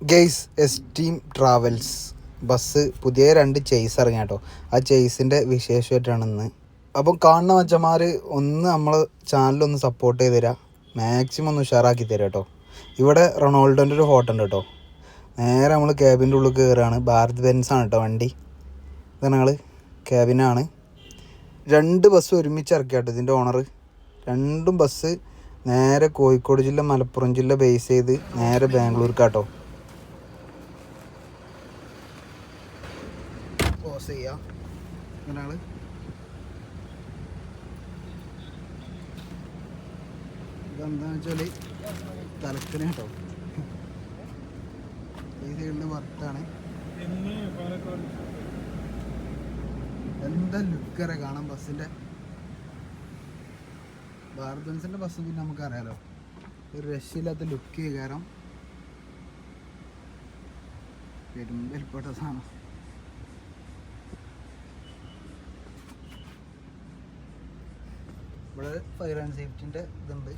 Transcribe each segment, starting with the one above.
Guys esteem travels bus പുതിയ 2 chase ഇറങ്ങി കേട്ടോ. ആ ചേസിൻ്റെ വിശേഷമായിട്ടാണ് ഇന്ന്. അപ്പം കാണുന്ന മച്ചന്മാർ ഒന്ന് നമ്മളെ ചാനലൊന്ന് സപ്പോർട്ട് ചെയ്ത് തരാം, മാക്സിമം ഒന്ന് ഉഷാറാക്കി തരാം കേട്ടോ. ഇവിടെ റൊണാൾഡോൻ്റെ ഒരു ഫോട്ടോ ഉണ്ട് കേട്ടോ. നേരെ നമ്മൾ ക്യാബിൻ്റെ ഉള്ളിൽ കയറുകയാണ്. ഭാരത് ബെൻസാണ് കേട്ടോ വണ്ടി. ഇതാണ് ഞങ്ങൾ ക്യാബിനാണ്. 2 ബസ് ഒരുമിച്ച് ഇറക്കി കേട്ടോ ഇതിൻ്റെ ഓണർ. 2 ബസ് നേരെ കോഴിക്കോട് ജില്ല മലപ്പുറം ജില്ല ബേസ് ചെയ്ത് നേരെ ബാംഗ്ലൂർക്കാട്ടോ. പോസ് ചെയ്യാം. ഇങ്ങനെയാണ് ഇതെന്താണെന്ന് വെച്ചാൽ തലക്കന് കേട്ടോ. ഈ സൈഡിൽ വർത്താണ്. എന്താ ലുക്കറെ കാണാം ബസ്സിൻ്റെ. ഭാരത് ബെൻസിൻ്റെ ബസ് പിന്നെ നമുക്കറിയാലോ, ഒരു രക്ഷയില്ലാത്ത ലുക്ക് കാരണം പെരുമ്പൽപ്പെട്ട സാധനം. ഇവിടെ ഫയർ ആൻഡ് സേഫ്റ്റിൻ്റെ ഇതുണ്ട്.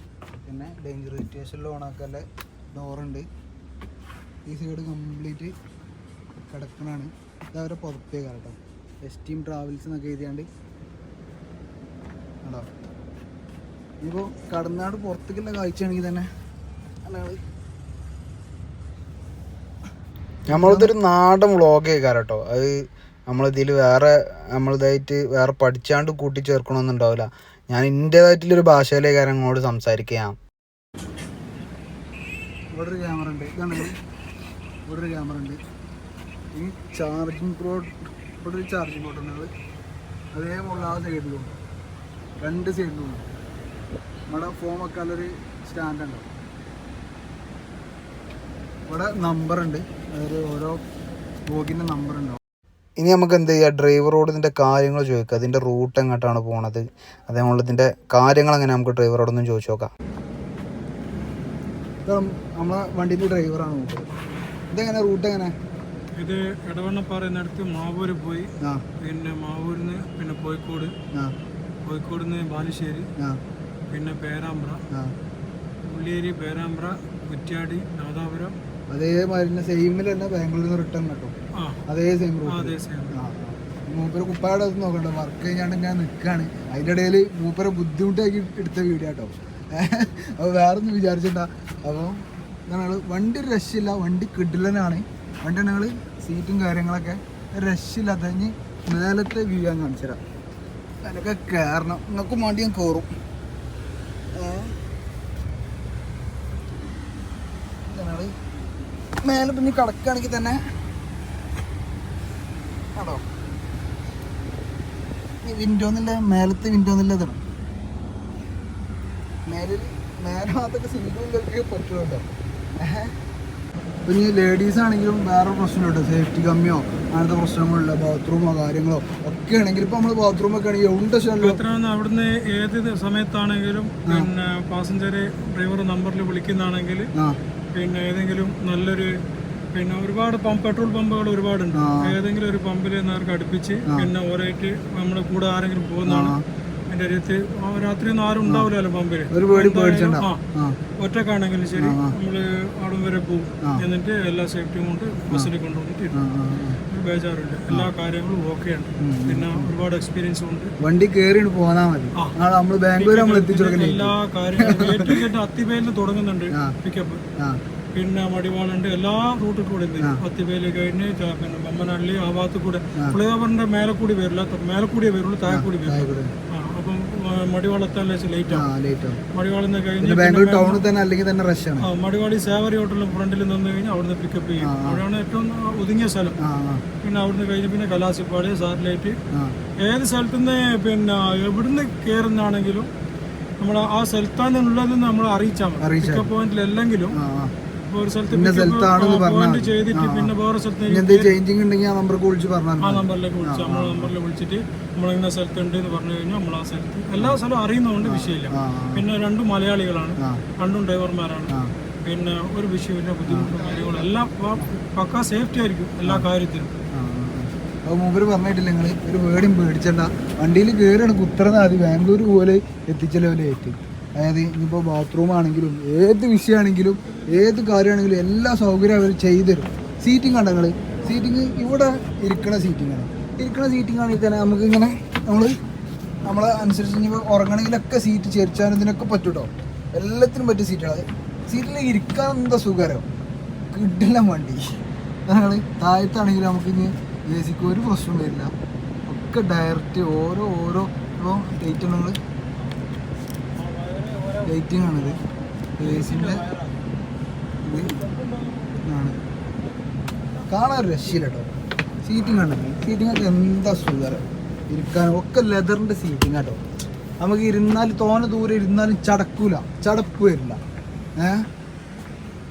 പിന്നെ ഡേഞ്ചർ സിറ്റുവേഷനിൽ ഓണാക്കാനുള്ള ഡോറുണ്ട്. ഈ സൈഡ് കംപ്ലീറ്റ് കിടക്കണാണ്. ഇതവരെ പുറത്തേ കേട്ടോ. എസ്റ്റീം ട്രാവൽസ് എന്നൊക്കെ എഴുതിയാണ്ട് കേട്ടോ. ഇനിയിപ്പോൾ കടന്നാട് പുറത്തേക്കുള്ള കാഴ്ചയാണെങ്കിൽ തന്നെ നമ്മളിതൊരു നാടൻ വ്ളോഗ് കേൾക്കാറ് കേട്ടോ. അത് നമ്മളിതിൽ നമ്മളിതായിട്ട് വേറെ പഠിച്ചാണ്ട് കൂട്ടിച്ചേർക്കണമെന്നുണ്ടാവില്ല. ഞാൻ എൻ്റേതായിട്ടുള്ളൊരു ഭാഷയിലേ കാര്യം അങ്ങോട്ട് സംസാരിക്കാം. ഇവിടെ ഒരു ക്യാമറ ഉണ്ട്. ഇതാണെങ്കിൽ ഇവിടെ ഒരു ക്യാമറ ഉണ്ട്. ഈ ചാർജിങ് പോർട്ട്, ഇവിടെ ഒരു ചാർജിങ് പോർട്ട് ഉണ്ട്. അതേപോലെ ആ സൈഡിലും 2 സൈഡിലും ഉണ്ട്. നമ്മുടെ ഫോൺ വെക്കാനുള്ളൊരു സ്റ്റാൻഡ് ഉണ്ടാവും. ഇവിടെ നമ്പറുണ്ട്, അതായത് ഓരോ ബോഗിൻ്റെ നമ്പർ ഉണ്ടാവും. ഇനി നമുക്ക് എന്ത് ചെയ്യുക, ഡ്രൈവറോട് ഇതിൻ്റെ കാര്യങ്ങൾ ചോദിക്കുക. അതിൻ്റെ റൂട്ട് എങ്ങോട്ടാണ് പോണത്, അതേപോലെ ഇതിൻ്റെ കാര്യങ്ങൾ അങ്ങനെ നമുക്ക് ഡ്രൈവറോടൊന്നും ചോദിച്ചു നോക്കാം. നമ്മളെ വണ്ടിൻ്റെ ഡ്രൈവറാണ് നോക്കുന്നത്. ഇതെങ്ങനെ റൂട്ട് എങ്ങനെ? ഇത് എടവണ്ണപ്പാറയിനടുത്ത് മാവൂര് പോയി, പിന്നെ മാവൂരിന്ന് പിന്നെ കോഴിക്കോട്, കോഴിക്കോട് നിന്ന് ബാലുശ്ശേരി, പിന്നെ പേരാമ്പ്ര, ഉള്ളിയേരി, പേരാമ്പ്ര, കുറ്റ്യാടി, നാദാപുരം. അതേമാതിരി സെയിമിൽ തന്നെ ബാംഗ്ലൂരിൽ നിന്ന് റിട്ടേൺ കേട്ടോ. അതേ സെയിം റൂട്ട്. മൂപ്പര് കുപ്പായുടെ അത് നോക്കണ്ട, വർക്ക് കഴിഞ്ഞാണ്ട് ഞാൻ നിൽക്കുകയാണ്. അതിൻ്റെ ഇടയിൽ മൂപ്പരെ ബുദ്ധിമുട്ടാക്കി എടുത്ത വീഡിയോ കേട്ടോ. അപ്പോൾ വേറെ ഒന്നും വിചാരിച്ചിട്ടാ. അപ്പോൾ ഞങ്ങൾ വണ്ടി ഒരു രക്ഷയില്ല, വണ്ടി കിഡിലനാണ് വണ്ടി. ഞങ്ങൾ സീറ്റും കാര്യങ്ങളൊക്കെ രക്ഷയില്ലാത്ത. ഇനി മേലത്തെ വ്യൂ ഞാൻ കാണിച്ചു തരാം. അതിലൊക്കെ കയറണം, നിങ്ങൾക്കും വേണ്ടി ഞാൻ കയറും. ഞങ്ങൾ മേലെ പിന്നെ കിടക്കുകയാണെങ്കിൽ തന്നെ കേട്ടോ. ഈ വിൻഡോന്നില്ല, മേലത്തെ വിൻഡോന്നില്ല ഇതാണ്. മേലെ ഭാഗത്തൊക്കെ സീറ്റുകളിലൊക്കെ പറ്റുമല്ലോ. പിന്നെ ഈ ലേഡീസ് ആണെങ്കിലും വേറെ പ്രശ്നമുണ്ട്, സേഫ്റ്റി കമ്മിയോ അങ്ങനത്തെ പ്രശ്നങ്ങളില്ല. ബാത്റൂമോ കാര്യങ്ങളോ ഒക്കെ ആണെങ്കിൽ ഇപ്പം നമ്മൾ ബാത്റൂമൊക്കെ ആണെങ്കിൽ അവിടുന്ന് ഏത് സമയത്താണെങ്കിലും പിന്നെ പാസഞ്ചറ് ഡ്രൈവർ നമ്പറിൽ വിളിക്കുന്നതാണെങ്കിൽ പിന്നെ ഏതെങ്കിലും നല്ലൊരു പിന്നെ ഒരുപാട് പെട്രോൾ പമ്പുകൾ ഒരുപാടുണ്ട്. ഏതെങ്കിലും ഒരു പമ്പിൽ നേർക്ക് അടുപ്പിച്ച് പിന്നെ ഓരോയിട്ട് നമ്മുടെ കൂടെ ആരെങ്കിലും പോകുന്നതാണ്. അതിന്റെ അടുത്ത് രാത്രി ഒന്നും ആരും ഉണ്ടാവില്ലല്ലോ പമ്പില്. ഒറ്റക്കാണെങ്കിലും ശരി നമ്മള് അവിടെ വരെ പോകും. എന്നിട്ട് എല്ലാ സേഫ്റ്റിയും കൊണ്ട് ബസ്സിൽ കൊണ്ടുവന്നിട്ട് ബേജാറില്ല. എല്ലാ കാര്യങ്ങളും ഓക്കെയാണ്. പിന്നെ ഒരുപാട് എക്സ്പീരിയൻസും ഉണ്ട്. വണ്ടി കയറി പോകാൻ മതി. എല്ലാ കാര്യങ്ങളും അത്തിവേലിന് തുടങ്ങുന്നുണ്ട് പിക്കപ്പ്. പിന്നെ മടിവാളുണ്ട്, എല്ലാ റൂട്ടിൽ കൂടെ ഉണ്ട്. അത്തിവേല് കഴിഞ്ഞ് പിന്നെ ബമ്മനള്ളി ആ ഭാഗത്ത് കൂടെ ഫ്ലൈ ഓവറിന്റെ മേലെ കൂടി വരില്ല, മേലെ കൂടിയേ വരുള്ളൂ, താഴെ കൂടി വരില്ല. അപ്പം മടിവാളെത്താൻ ലേറ്റ് ആവും. മടിവാളിന്ന് കഴിഞ്ഞ് മടിവാളി സേവറി ഹോട്ടലിന് ഫ്രണ്ടിൽ നിന്ന് കഴിഞ്ഞാൽ അവിടുന്ന് പിക്കപ്പ് ചെയ്യും. അവിടെയാണ് ഏറ്റവും ഒതുങ്ങിയ സ്ഥലം. പിന്നെ അവിടുന്ന് കഴിഞ്ഞ് പിന്നെ കലാസിപ്പാടി, സാറ്റലൈറ്റ്, ഏത് സ്ഥലത്തുനിന്ന് പിന്നെ എവിടുന്ന് കയറുന്നാണെങ്കിലും നമ്മൾ ആ സ്ഥലത്താണുള്ളതെന്ന് നമ്മൾ അറിയിച്ചാൽ മതി. പിക്കപ്പ് പോയിന്റിലെല്ലെങ്കിലും ഒരു സ്ഥലത്ത് ചെയ്തിട്ട് പിന്നെ വേറെ സ്ഥലത്ത് ആ നമ്പറിലേക്ക് വിളിച്ച് നമ്മളെ നമ്പറിൽ വിളിച്ചിട്ട് നമ്മളിന്ന സ്ഥലത്തുണ്ട് എന്ന് പറഞ്ഞു കഴിഞ്ഞാൽ നമ്മൾ ആ സ്ഥലത്ത് എല്ലാ സ്ഥലവും അറിയുന്നതുകൊണ്ട് വിഷയമില്ല. പിന്നെ 2 മലയാളികളാണ്, 2 ഡ്രൈവർമാരാണ്. പിന്നെ ഒരു വിഷയമില്ല, ബുദ്ധിമുട്ടും കാര്യങ്ങളും എല്ലാം പക്കാ സേഫ്റ്റി ആയിരിക്കും എല്ലാ കാര്യത്തിലും. അപ്പോൾ മൂപ്പര് പറഞ്ഞിട്ടില്ല, നിങ്ങൾ ഒരു പേടിയും പേടിച്ചണ്ട, വണ്ടിയിൽ കയറിയാണ് കുത്തറന്ന് ആദ്യം ബാംഗ്ലൂർ പോലെ എത്തിച്ചല്ലോ ഏറ്റ്. അതായത് ഇനിയിപ്പോൾ ബാത്റൂം ആണെങ്കിലും ഏത് വിഷയമാണെങ്കിലും ഏത് കാര്യമാണെങ്കിലും എല്ലാ സൗകര്യവും അവർ ചെയ്തു തരും. സീറ്റിംഗ് കണ്ടോ നിങ്ങൾ? സീറ്റിംഗ് ഇവിടെ ഇരിക്കണ സീറ്റിംഗാണ്. ഇരിക്കണ സീറ്റിംഗ് ആണെങ്കിൽ തന്നെ നമുക്കിങ്ങനെ നമ്മളെ അനുസരിച്ച് ഇനിയിപ്പോൾ ഉറങ്ങണമെങ്കിലൊക്കെ സീറ്റ് ചേർച്ചാലും ഇതിനൊക്കെ പറ്റും കേട്ടോ. എല്ലാത്തിനും പറ്റിയ സീറ്റാണ്. സീറ്റിൽ ഇരിക്കാൻ എന്താ സുഖമോ, കിട്ടില്ല വണ്ടി. ഞങ്ങൾ താഴത്താണെങ്കിൽ നമുക്കിനി എ സിക്ക് ഒരു പ്രശ്നം വരില്ല. ഒക്കെ ഡയറക്റ്റ് ഓരോ ഇപ്പോൾ ലൈറ്റ് ഉണ്ടെങ്കിൽ ലൈറ്റിംഗ് ആണിത്. എ സിൻ്റെ ഇത് ആണ് കാണാൻ ഒരു രക്ഷയില്ല കേട്ടോ. സീറ്റിംഗ് കണ്ടെങ്കിൽ സീറ്റിങ്ങൊക്കെ എന്താ സുഖം ഇരിക്കാനും ഒക്കെ ലെതറിൻ്റെ സീറ്റിംഗ് കേട്ടോ. നമുക്ക് ഇരുന്നാലും തോനെ ദൂരെ ഇരുന്നാലും ചടപ്പ് വരില്ല.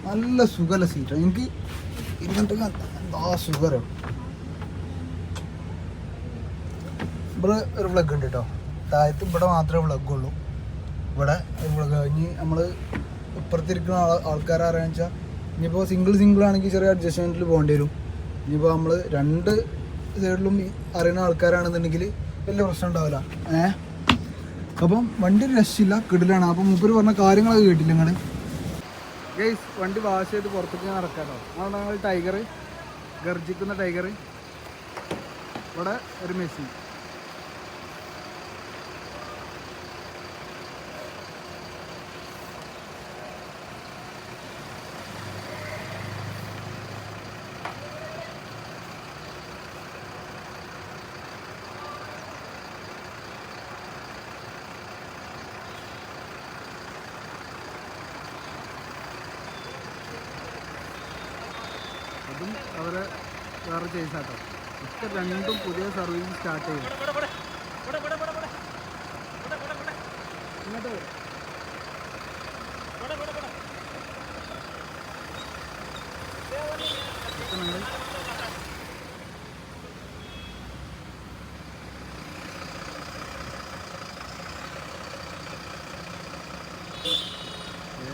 നല്ല സുഖമല്ല സീറ്റാണ്. എനിക്ക് ഇരുന്നിട്ട് എന്താ സുഖം. ഇവിടെ ഒരു പ്ലഗ് ഉണ്ട് കേട്ടോ. താഴത്ത് ഇവിടെ മാത്രമേ പ്ലഗ് ഉള്ളൂ. ഇവിടെ പ്ലഗ് കഴിഞ്ഞ് നമ്മൾ ഇപ്പുറത്തിരിക്കുന്ന ആൾക്കാരറിയാന്ന് വെച്ചാൽ ഇനിയിപ്പോൾ സിംഗിൾ ആണെങ്കിൽ ചെറിയ അഡ്ജസ്റ്റ്മെൻറ്റിൽ പോകേണ്ടി വരും. ഇനിയിപ്പോൾ നമ്മൾ രണ്ട് സൈഡിലും അറിയുന്ന ആൾക്കാരാണെന്നുണ്ടെങ്കിൽ വലിയ പ്രശ്നം ഉണ്ടാവില്ല. അപ്പം വണ്ടി രക്ഷയില്ല, കിടിലാണ്. അപ്പം മൂപ്പര് പറഞ്ഞ കാര്യങ്ങളൊക്കെ കേട്ടില്ല നിങ്ങൾ ഗൈസ്. വണ്ടി വാഷ് ചെയ്ത് പുറത്തേക്ക് നടക്കാട്ടോ. അതാണ് ഞങ്ങൾ ടൈഗർ, ഗർജിക്കുന്ന ടൈഗർ. ഇവിടെ ഒരു മെസ്സി. അതും അവരെ വേറെ ചെയ്സാട്ടോ. ഒക്കെ രണ്ടും പുതിയ സർവീസ് സ്റ്റാർട്ട് ചെയ്യും. ഇങ്ങോട്ട്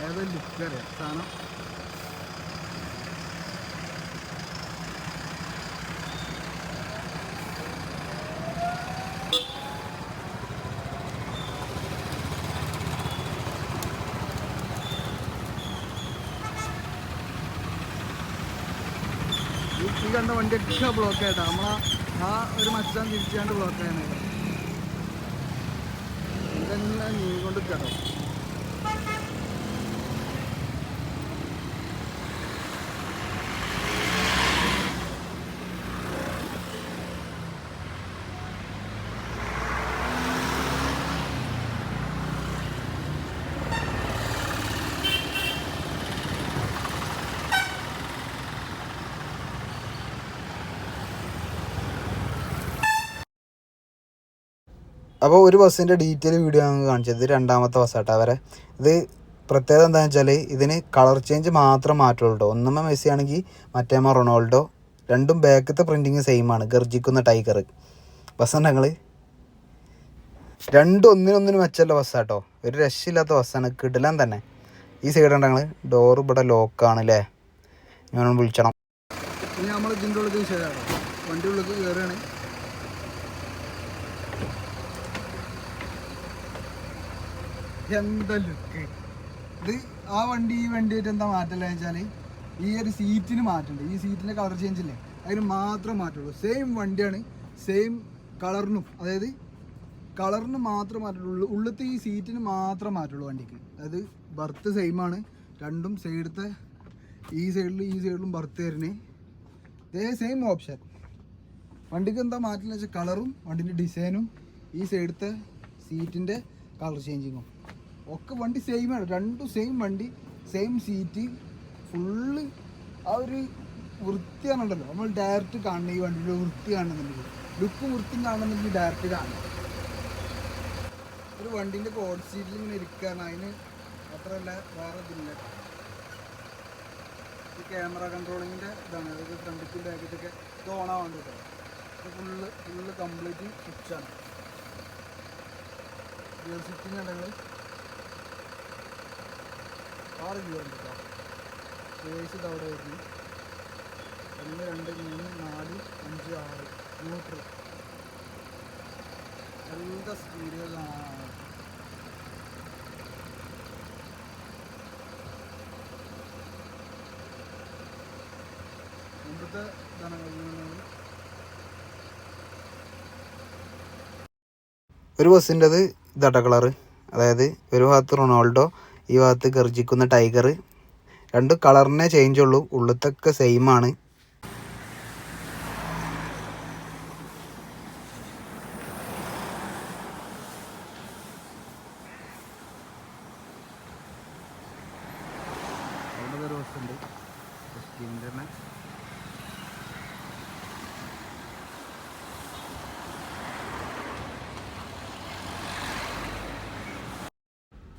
ഏത് ലുക്കറിയ സാധനം. ഈ കണ്ട വണ്ടിയൊക്കെ ബ്ലോക്ക് ആയിട്ടാ. ആ ഒരു മച്ചാൻ തിരിച്ചാണ്ട് ബ്ലോക്ക് ആയത്. ഇതെല്ലാം നീങ്ങിക്കൊണ്ട് കേട്ടോ. അപ്പോൾ ഒരു ബസ്സിൻ്റെ ഡീറ്റെയിൽ വീഡിയോ ഞങ്ങൾക്ക് കാണിച്ചത് രണ്ടാമത്തെ ബസ്സാട്ടോ അവരെ. ഇത് പ്രത്യേകത എന്താണെന്ന് വെച്ചാൽ ഇതിന് കളർ ചേഞ്ച് മാത്രം മാറ്റുള്ളൂ കേട്ടോ. ഒന്നുമ്മ മെസ്സി ആണെങ്കിൽ മറ്റേമ്മ റൊണാൾഡോ. രണ്ടും ബാക്കത്തെ പ്രിൻറ്റിങ് സെയിം ആണ്. ഗർജിക്കുന്ന ടൈഗർ ബസ്സുണ്ട് ഞങ്ങൾ. രണ്ടും ഒന്നിനൊന്നിനും മെച്ചല്ല ബസ്സാട്ടോ. ഒരു രക്ഷയില്ലാത്ത ബസ്സാണ്, കിടിലൻ തന്നെ. ഈ സൈഡ് ഉണ്ട് ഞങ്ങൾ. ഡോറ് ഇവിടെ ലോക്കാണ് അല്ലേ. ഞാൻ വിളിച്ചണം. ഇനി നമ്മൾ ഇതിൻ്റെ ഉള്ളിൽ ശരിയാണോ വണ്ടി ഉള്ളിൽ കയറുകയാണ്. എന്താ ലുക്ക് ഇത്. ആ വണ്ടി ഈ വണ്ടിയായിട്ട് എന്താ മാറ്റല്ല വെച്ചാൽ ഈ ഒരു സീറ്റിന് മാറ്റുണ്ട്. ഈ സീറ്റിൻ്റെ കളർ ചേഞ്ച് ഇല്ലേ, അതിന് മാത്രം മാറ്റുള്ളൂ. സെയിം വണ്ടിയാണ്, സെയിം കളറിനും, അതായത് കളറിന് മാത്രം മാറ്റുള്ളൂ. ഉള്ളത്തെ ഈ സീറ്റിന് മാത്രം മാറ്റുള്ളൂ വണ്ടിക്ക്. അതായത് ബർത്ത് സെയിം ആണ്. രണ്ടും സൈഡത്തെ ഈ സൈഡിലും ബർത്ത് തരുന്നേ ഇതേ സെയിം ഓപ്ഷൻ. വണ്ടിക്ക് എന്താ മാറ്റില്ല വെച്ചാൽ കളറും വണ്ടിൻ്റെ ഡിസൈനും ഈ സൈഡത്തെ സീറ്റിൻ്റെ കളർ ചേഞ്ചിങ്ങും ഒക്കെ വണ്ടി സെയിമാണ്. രണ്ടും സെയിം വണ്ടി, സെയിം സീറ്റ്, ഫുള്ള് ആ ഒരു വൃത്തിയാണുണ്ടല്ലോ. നമ്മൾ ഡയറക്റ്റ് കാണുന്ന ഈ വണ്ടിയുടെ വൃത്തി കാണുന്നുണ്ടെങ്കിൽ, ലുക്കും വൃത്തിയും കാണുന്നുണ്ടെങ്കിൽ ഡയറക്റ്റ് കാണണം. ഒരു വണ്ടീൻ്റെ കോഡ് സീറ്റിൽ ഇങ്ങനെ ഇരിക്കുകയാണ്. അതിന് അത്രയല്ല വേറെ ഇതില്ല. ഈ ക്യാമറ കൺട്രോളിങ്ങിൻ്റെ ഇതാണ്. അതായത് ഫ്രണ്ടിക്കും ബാക്കിലൊക്കെ ഇത് ഓണാവാൻ കേട്ടോ. ഇത് ഫുള്ള് കംപ്ലീറ്റ് സ്വിച്ചാണ്. റിയൽ സിറ്റിങ് ഉണ്ടെങ്കിൽ 6 ഗിയർ ഉണ്ട് കേട്ടോ. സ്പേസ് ഇത് അവിടെ വരുന്നു. 1 2 3 4 5 6 ന്യൂട്രൽ. എന്താ സ്റ്റീരിയോ കാണാൻ. ഒരു ബസ്സിൻ്റെത് ഇതാട്ട കളറ്, അതായത് ഒരു ഭാഗത്ത് റൊണാൾഡോ, ഈ ഭാഗത്ത് ഗർജിക്കുന്ന ടൈഗർ. രണ്ട് കളറിനെ ചേഞ്ച് ഉള്ളൂ, ഉള്ളിലത്തൊക്കെ സെയിം ആണ്.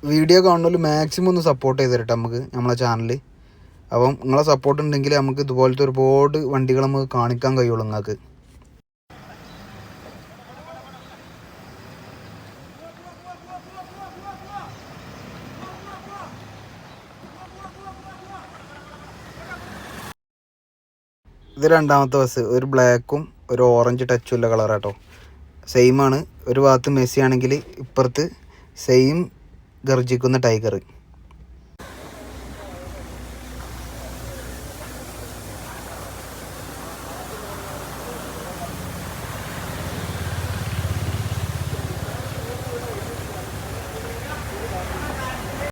വീഡിയോ കാണുന്നതിൽ മാക്സിമം ഒന്ന് സപ്പോർട്ട് ചെയ്ത് തരട്ടെ നമുക്ക് നമ്മളെ ചാനൽ. അപ്പം നിങ്ങളെ സപ്പോർട്ട് ഉണ്ടെങ്കിൽ നമുക്ക് ഇതുപോലത്തെ ഒരുപാട് വണ്ടികൾ നമുക്ക് കാണിക്കാൻ കഴിയുള്ളൂ നിങ്ങൾക്ക്. ഇത് രണ്ടാമത്തെ ബസ്, ഒരു ബ്ലാക്കും ഒരു ഓറഞ്ച് ടച്ചും ഉള്ള കളറാട്ടോ. സെയിം ആണ്. ഒരു ഭാഗത്ത് മെസ്സി ആണെങ്കിൽ ഇപ്പുറത്ത് സെയിം ഗർജിക്കുന്ന ടൈഗർ.